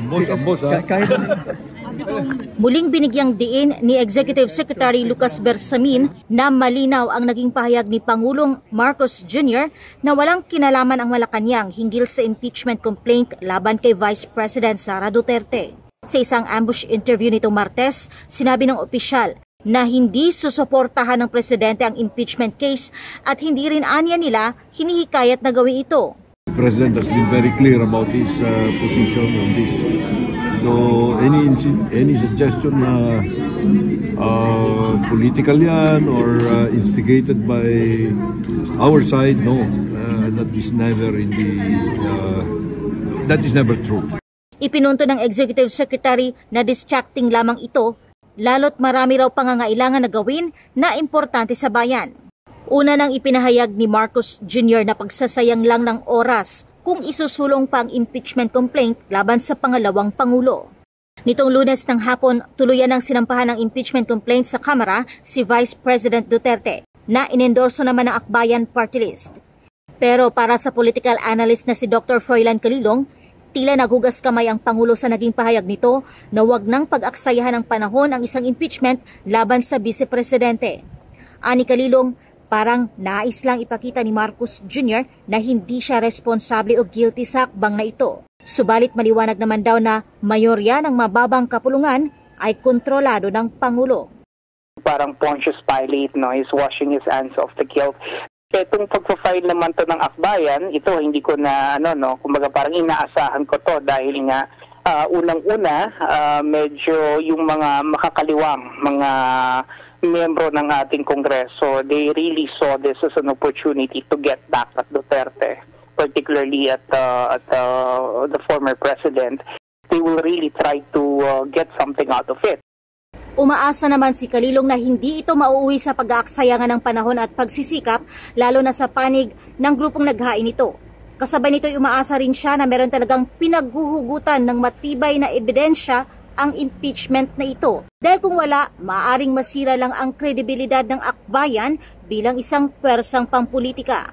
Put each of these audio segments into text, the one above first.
Ambos, ha? Muling binigyang diin ni Executive Secretary Lucas Bersamin na malinaw ang naging pahayag ni Pangulong Marcos Jr. na walang kinalaman ang Malacanang hinggil sa impeachment complaint laban kay Vice President Sara Duterte. Sa isang ambush interview nitong Martes, sinabi ng opisyal na hindi susuportahan ng presidente ang impeachment case at hindi rin anya nila hinihikayat na gawin ito. The President has been very clear about his position on this. So any suggestion na political yan or instigated by our side, no, that is never true. Ipinunto ng Executive Secretary na distracting lamang ito, lalo't marami raw pangangailangan na gawin na importante sa bayan. Una nang ipinahayag ni Marcos Jr. na pagsasayang lang ng oras kung isusulong pa ang impeachment complaint laban sa pangalawang Pangulo. Nitong Lunes ng hapon, tuluyan ng sinampahan ng impeachment complaint sa Kamara si Vice President Duterte na inendorso naman ng Akbayan Party List. Pero para sa political analyst na si Dr. Froilan Calilong, tila naghugas kamay ang Pangulo sa naging pahayag nito na wag nang pag-aksayahan ng panahon ang isang impeachment laban sa Vice Presidente. Ani Calilong, parang nais lang ipakita ni Marcos Jr. na hindi siya responsable o guilty sa akbang na ito. Subalit maliwanag naman daw na mayorya ng mababang kapulungan ay kontrolado ng Pangulo. Parang Pontius Pilate, no, is washing his hands of the guilt. Itong pagpa-file naman to ng Akbayan, ito hindi ko na, kumbaga parang inaasahan ko to dahil nga unang-una, medyo yung mga makakaliwang, mga miyembro ng ating Kongreso, they really saw this as an opportunity to get back at Duterte, particularly at the former president. They will really try to get something out of it. Umaasa naman si Calilong na hindi ito mauuwi sa pag-aaksayangan ng panahon at pagsisikap, lalo na sa panig ng grupong naghain ito. Kasabay nito, umaasa rin siya na meron talagang pinaghuhugutan ng matibay na ebidensya ang impeachment na ito. Dahil kung wala, maaaring masira lang ang kredibilidad ng Akbayan bilang isang pwersang pampolitika.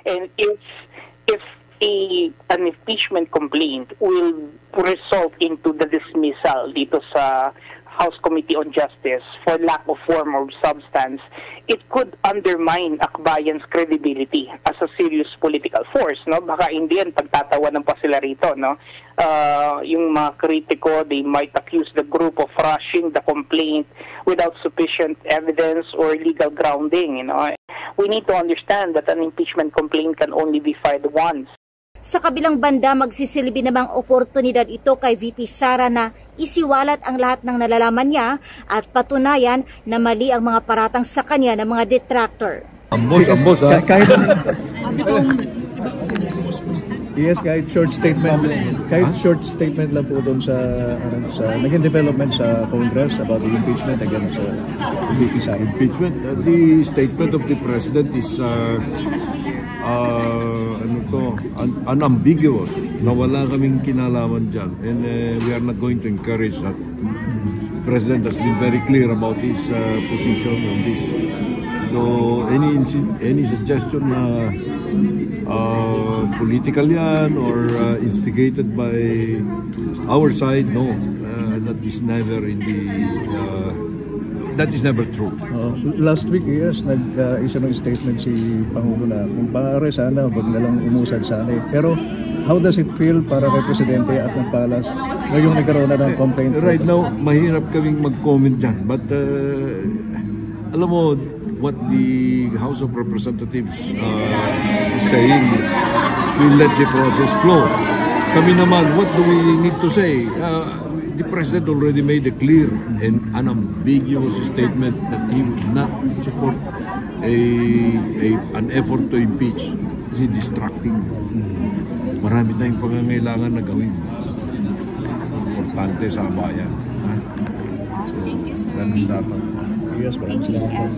And if an impeachment complaint will result into the dismissal dito sa House Committee on Justice for lack of form or substance, it could undermine Akbayan's credibility as a serious political force, no? Baka in the end, pagtatawanan pa sila rito, no? Yung mga kritiko, they might accuse the group of rushing the complaint without sufficient evidence or legal grounding, We need to understand that an impeachment complaint can only be filed once. Sa kabilang banda, magsisilbi namang oportunidad ito kay VP Sara na isiwalat ang lahat ng nalalaman niya at patunayan na mali ang mga paratang sa kanya ng mga detractor. Ambos, ha? Yes, kahit short statement lang po doon sa naging development sa Congress about the impeachment against VP Sara. Impeachment, the statement of the President is unambiguous na wala kaming kinalaman dyan, and we are not going to encourage that. The President has been very clear about his position on this. So any suggestion na political yan or instigated by our side, no, that is never true. Last week, yes, nag-isa ng statement si Pangulo na kung pare sana, wag na lang umusad sana. Pero how does it feel para kay Presidente at ng Palas ngayong nagkaroon na ng complaint? Right now, mahirap kaming mag-comment dyan. But alam mo, what the House of Representatives is saying is we'll let the process flow. Kami naman, what do we need to say? The President already made a clear and unambiguous statement that he would not support an effort to impeach. Kasi distracting. Marami tayong pangangailangan na gawin. Importante sa bayan. So, ganun dapat. Yes, maraming salamat.